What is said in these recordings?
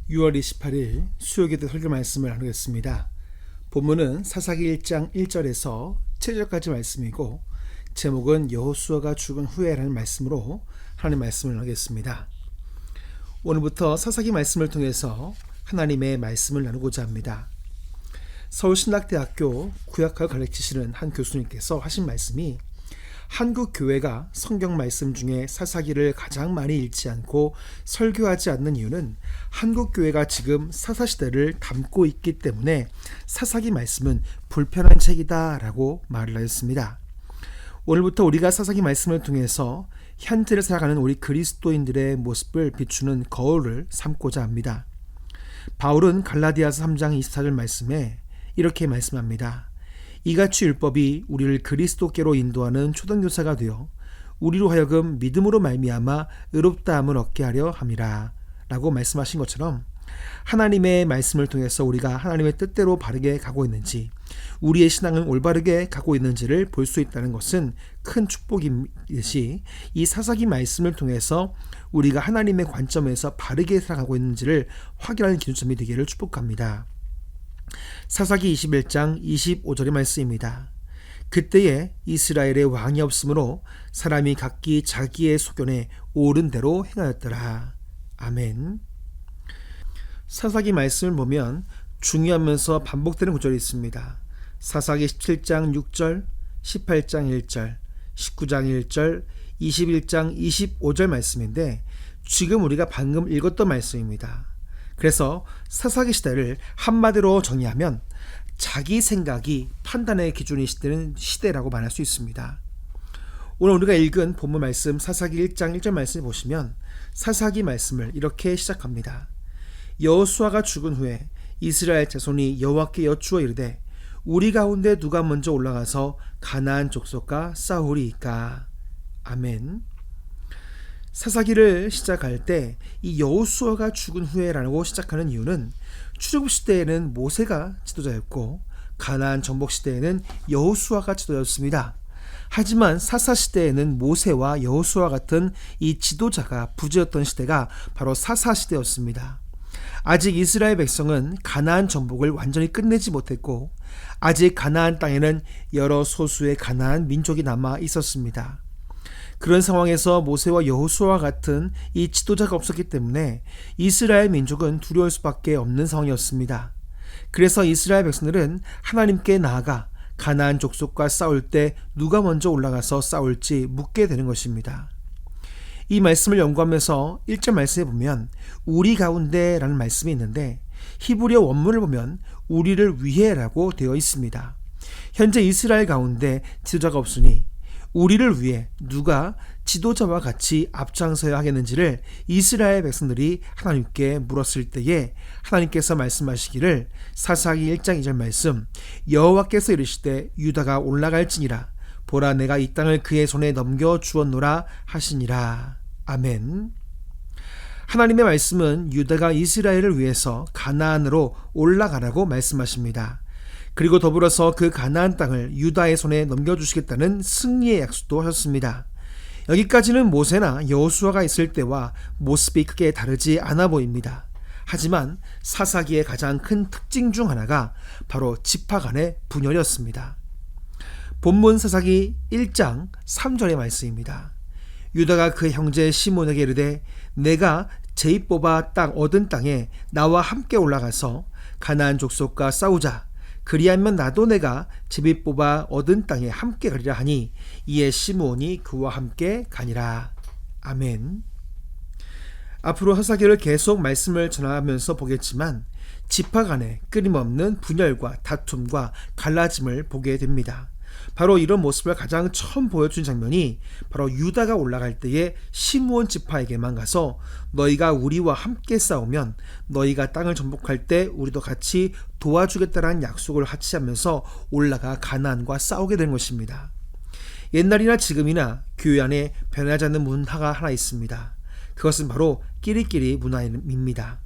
6월 28일 수요기도 설교 말씀을 나누겠습니다. 본문은 사사기 1장 1절에서 7절까지 말씀이고 제목은 여호수아가 죽은 후에라는 말씀으로 하나님 말씀을 나누겠습니다. 오늘부터 사사기 말씀을 통해서 하나님의 말씀을 나누고자 합니다. 서울신학대학교 구약학을 가르치시는 한 교수님께서 하신 말씀이 한국 교회가 성경 말씀 중에 사사기를 가장 많이 읽지 않고 설교하지 않는 이유는 한국 교회가 지금 사사시대를 담고 있기 때문에 사사기 말씀은 불편한 책이다 라고 말을 하였습니다. 오늘부터 우리가 사사기 말씀을 통해서 현재를 살아가는 우리 그리스도인들의 모습을 비추는 거울을 삼고자 합니다. 바울은 갈라디아서 3장 24절 말씀에 이렇게 말씀합니다. 이같이 율법이 우리를 그리스도께로 인도하는 초등교사가 되어 우리로 하여금 믿음으로 말미암아 의롭다함을 얻게 하려 함이라 라고 말씀하신 것처럼 하나님의 말씀을 통해서 우리가 하나님의 뜻대로 바르게 가고 있는지 우리의 신앙은 올바르게 가고 있는지를 볼 수 있다는 것은 큰 축복이듯이 이 사사기 말씀을 통해서 우리가 하나님의 관점에서 바르게 살아가고 있는지를 확인하는 기준점이 되기를 축복합니다. 사사기 21장 25절의 말씀입니다. 그때에 이스라엘에 왕이 없으므로 사람이 각기 자기의 소견에 옳은 대로 행하였더라. 아멘. 사사기 말씀을 보면 중요하면서 반복되는 구절이 있습니다. 사사기 17장 6절, 18장 1절, 19장 1절, 21장 25절 말씀인데 지금 우리가 방금 읽었던 말씀입니다. 그래서 사사기 시대를 한마디로 정의하면 자기 생각이 판단의 기준이 되는 시대라고 말할 수 있습니다. 오늘 우리가 읽은 본문 말씀 사사기 1장 1절 말씀을 보시면 사사기 말씀을 이렇게 시작합니다. 여호수아가 죽은 후에 이스라엘 자손이 여호와께 여쭈어 이르되 우리 가운데 누가 먼저 올라가서 가나안 족속과 싸우리이까. 아멘. 사사기를 시작할 때 이 여호수아가 죽은 후에라고 시작하는 이유는 출애굽 시대에는 모세가 지도자였고 가나안 정복 시대에는 여호수아가 지도자였습니다. 하지만 사사 시대에는 모세와 여호수아 같은 이 지도자가 부재였던 시대가 바로 사사 시대였습니다. 아직 이스라엘 백성은 가나안 정복을 완전히 끝내지 못했고 아직 가나안 땅에는 여러 소수의 가나안 민족이 남아 있었습니다. 그런 상황에서 모세와 여호수아와 같은 이 지도자가 없었기 때문에 이스라엘 민족은 두려울 수밖에 없는 상황이었습니다. 그래서 이스라엘 백성들은 하나님께 나아가 가나안 족속과 싸울 때 누가 먼저 올라가서 싸울지 묻게 되는 것입니다. 이 말씀을 연구하면서 1절 말씀에 보면 우리 가운데 라는 말씀이 있는데 히브리어 원문을 보면 우리를 위해라고 되어 있습니다. 현재 이스라엘 가운데 지도자가 없으니 우리를 위해 누가 지도자와 같이 앞장서야 하겠는지를 이스라엘 백성들이 하나님께 물었을 때에 하나님께서 말씀하시기를 사사기 1장 2절 말씀 여호와께서 이르시되 유다가 올라갈지니라 보라 내가 이 땅을 그의 손에 넘겨 주었노라 하시니라. 아멘. 하나님의 말씀은 유다가 이스라엘을 위해서 가나안으로 올라가라고 말씀하십니다. 그리고 더불어서 그 가나안 땅을 유다의 손에 넘겨주시겠다는 승리의 약속도 하셨습니다. 여기까지는 모세나 여호수아가 있을 때와 모습이 크게 다르지 않아 보입니다. 하지만 사사기의 가장 큰 특징 중 하나가 바로 지파 간의 분열이었습니다. 본문 사사기 1장 3절의 말씀입니다. 유다가 그 형제 시몬에게 이르되 내가 제입 뽑아 땅 얻은 땅에 나와 함께 올라가서 가나안 족속과 싸우자. 그리하면 나도 내가 제비 뽑아 얻은 땅에 함께 가리라 하니 이에 시므온이 그와 함께 가니라. 아멘. 앞으로 사사기를 계속 말씀을 전하면서 보겠지만 지파 간의 끊임없는 분열과 다툼과 갈라짐을 보게 됩니다. 바로 이런 모습을 가장 처음 보여준 장면이 바로 유다가 올라갈 때에 시므온 지파에게만 가서 너희가 우리와 함께 싸우면 너희가 땅을 정복할 때 우리도 같이 도와주겠다라는 약속을 하치하면서 올라가 가나안과 싸우게 된 것입니다. 옛날이나 지금이나 교회 안에 변하지 않는 문화가 하나 있습니다. 그것은 바로 끼리끼리 문화입니다.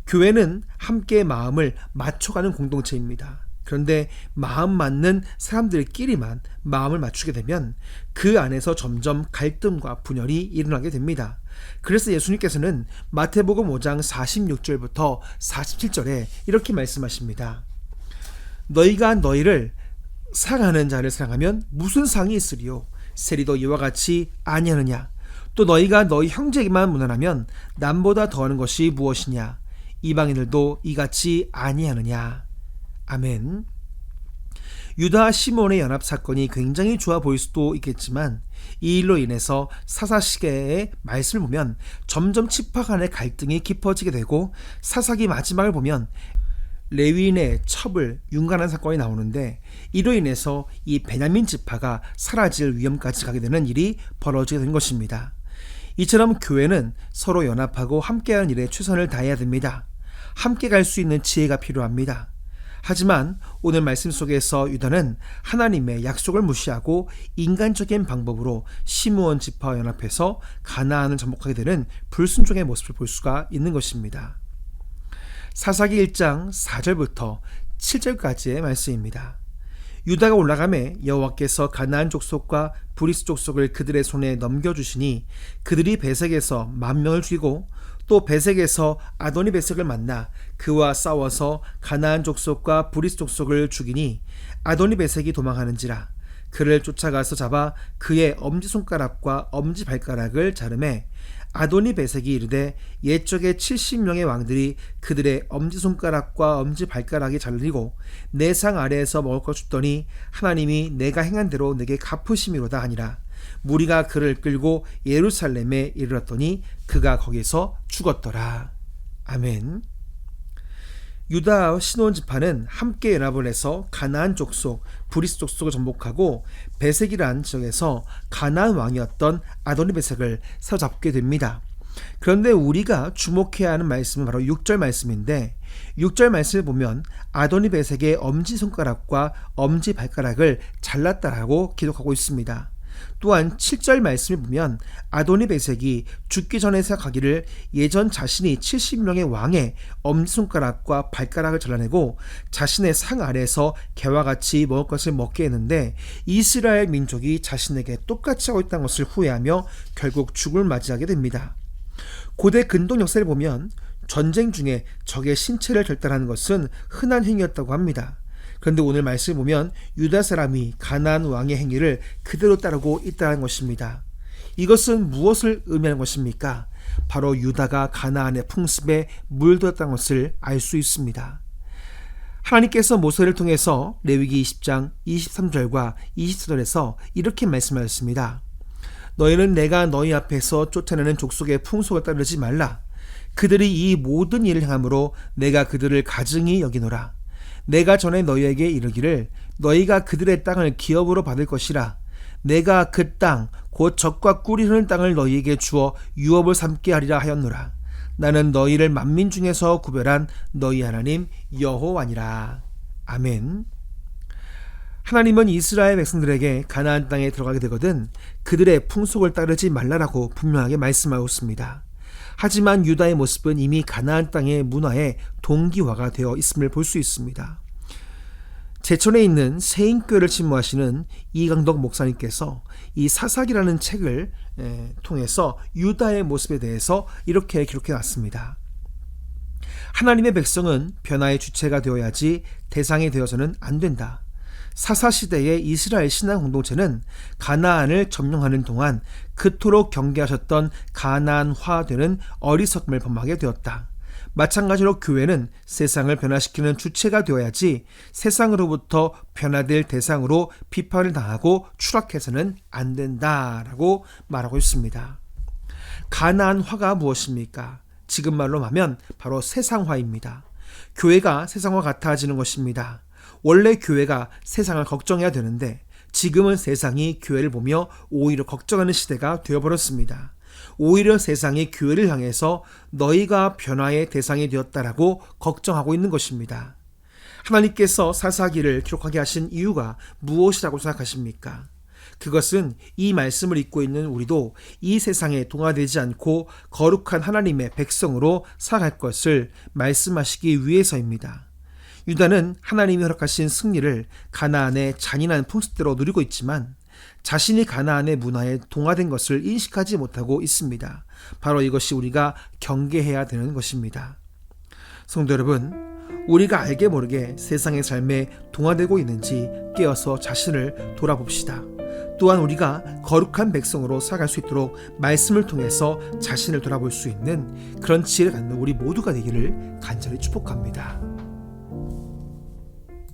교회는 함께 마음을 맞춰가는 공동체입니다. 그런데 마음 맞는 사람들끼리만 마음을 맞추게 되면 그 안에서 점점 갈등과 분열이 일어나게 됩니다. 그래서 예수님께서는 마태복음 5장 46절부터 47절에 이렇게 말씀하십니다. 너희가 너희를 사랑하는 자를 사랑하면 무슨 상이 있으리요? 세리도 이와 같이 아니하느냐? 또 너희가 너희 형제에게만 무난하면 남보다 더하는 것이 무엇이냐? 이방인들도 이같이 아니하느냐? 아멘. 유다와 시몬의 연합 사건이 굉장히 좋아 보일 수도 있겠지만 이 일로 인해서 사사시대의 말씀을 보면 점점 지파 간의 갈등이 깊어지게 되고 사사기 마지막을 보면 레위인의 첩을 윤곽한 사건이 나오는데 이로 인해서 이 베냐민 지파가 사라질 위험까지 가게 되는 일이 벌어지게 된 것입니다. 이처럼 교회는 서로 연합하고 함께하는 일에 최선을 다해야 됩니다. 함께 갈 수 있는 지혜가 필요합니다. 하지만 오늘 말씀 속에서 유다는 하나님의 약속을 무시하고 인간적인 방법으로 시므온 지파와 연합해서 가나안을 정복하게 되는 불순종의 모습을 볼 수가 있는 것입니다. 사사기 1장 4절부터 7절까지의 말씀입니다. 유다가 올라가매 여호와께서 가나안 족속과 브리스 족속을 그들의 손에 넘겨주시니 그들이 베색에서 10,000명을 죽이고 또 베색에서 아도니 베색을 만나 그와 싸워서 가나안 족속과 브리스 족속을 죽이니 아도니 베색이 도망하는지라 그를 쫓아가서 잡아 그의 엄지손가락과 엄지발가락을 자르매 아도니 베색이 이르되 옛적에 70명의 왕들이 그들의 엄지손가락과 엄지발가락이 잘리고 내 상 아래에서 먹을 것 줬더니 하나님이 내가 행한 대로 내게 갚으심이로다 하니라. 무리가 그를 끌고 예루살렘에 이르렀더니 그가 거기서 죽었더라. 아멘. 유다와 시므온 지파는 함께 연합을 해서 가나안 족속, 브리스 족속을 정복하고 베색이라는 지역에서 가나안 왕이었던 아도니 베색을 사로잡게 됩니다. 그런데 우리가 주목해야 하는 말씀은 바로 6절 말씀인데 6절 말씀을 보면 아도니 베색의 엄지손가락과 엄지발가락을 잘랐다라고 기록하고 있습니다. 또한 7절 말씀을 보면 아도니 베색이 죽기 전에 생각하기를 예전 자신이 70명의 왕의 엄지손가락과 발가락을 잘라내고 자신의 상 아래에서 개와 같이 먹을 것을 먹게 했는데 이스라엘 민족이 자신에게 똑같이 하고 있다는 것을 후회하며 결국 죽음을 맞이하게 됩니다. 고대 근동 역사를 보면 전쟁 중에 적의 신체를 절단하는 것은 흔한 행위였다고 합니다. 그런데 오늘 말씀을 보면 유다 사람이 가나안 왕의 행위를 그대로 따르고 있다는 것입니다. 이것은 무엇을 의미하는 것입니까? 바로 유다가 가나안의 풍습에 물들었다는 것을 알 수 있습니다. 하나님께서 모세를 통해서 레위기 20장 23절과 24절에서 이렇게 말씀하셨습니다. 너희는 내가 너희 앞에서 쫓아내는 족속의 풍속을 따르지 말라. 그들이 이 모든 일을 행함으로 내가 그들을 가증히 여기노라. 내가 전에 너희에게 이르기를 너희가 그들의 땅을 기업으로 받을 것이라. 내가 그 땅 곧 젖과 꿀이 흐르는 땅을 너희에게 주어 유업을 삼게 하리라 하였노라. 나는 너희를 만민 중에서 구별한 너희 하나님 여호와니라. 아멘. 하나님은 이스라엘 백성들에게 가나안 땅에 들어가게 되거든 그들의 풍속을 따르지 말라라고 분명하게 말씀하였습니다. 하지만 유다의 모습은 이미 가나안 땅의 문화의 동기화가 되어 있음을 볼 수 있습니다. 제천에 있는 세인교회를 침무하시는 이강덕 목사님께서 이 사사기라는 책을 통해서 유다의 모습에 대해서 이렇게 기록해 놨습니다. 하나님의 백성은 변화의 주체가 되어야지 대상이 되어서는 안 된다. 사사시대의 이스라엘 신앙 공동체는 가나안을 점령하는 동안 그토록 경계하셨던 가나안화되는 어리석음을 범하게 되었다. 마찬가지로 교회는 세상을 변화시키는 주체가 되어야지 세상으로부터 변화될 대상으로 비판을 당하고 추락해서는 안 된다라고 말하고 있습니다. 가나안화가 무엇입니까? 지금 말로 하면 바로 세상화입니다. 교회가 세상과 같아지는 것입니다. 원래 교회가 세상을 걱정해야 되는데 지금은 세상이 교회를 보며 오히려 걱정하는 시대가 되어버렸습니다. 오히려 세상이 교회를 향해서 너희가 변화의 대상이 되었다라고 걱정하고 있는 것입니다. 하나님께서 사사기를 기록하게 하신 이유가 무엇이라고 생각하십니까? 그것은 이 말씀을 읽고 있는 우리도 이 세상에 동화되지 않고 거룩한 하나님의 백성으로 살아갈 것을 말씀하시기 위해서입니다. 유다는 하나님이 허락하신 승리를 가나안의 잔인한 풍습대로 누리고 있지만 자신이 가나안의 문화에 동화된 것을 인식하지 못하고 있습니다. 바로 이것이 우리가 경계해야 되는 것입니다. 성도 여러분, 우리가 알게 모르게 세상의 삶에 동화되고 있는지 깨어서 자신을 돌아봅시다. 또한 우리가 거룩한 백성으로 살아갈 수 있도록 말씀을 통해서 자신을 돌아볼 수 있는 그런 지혜를 갖는 우리 모두가 되기를 간절히 축복합니다.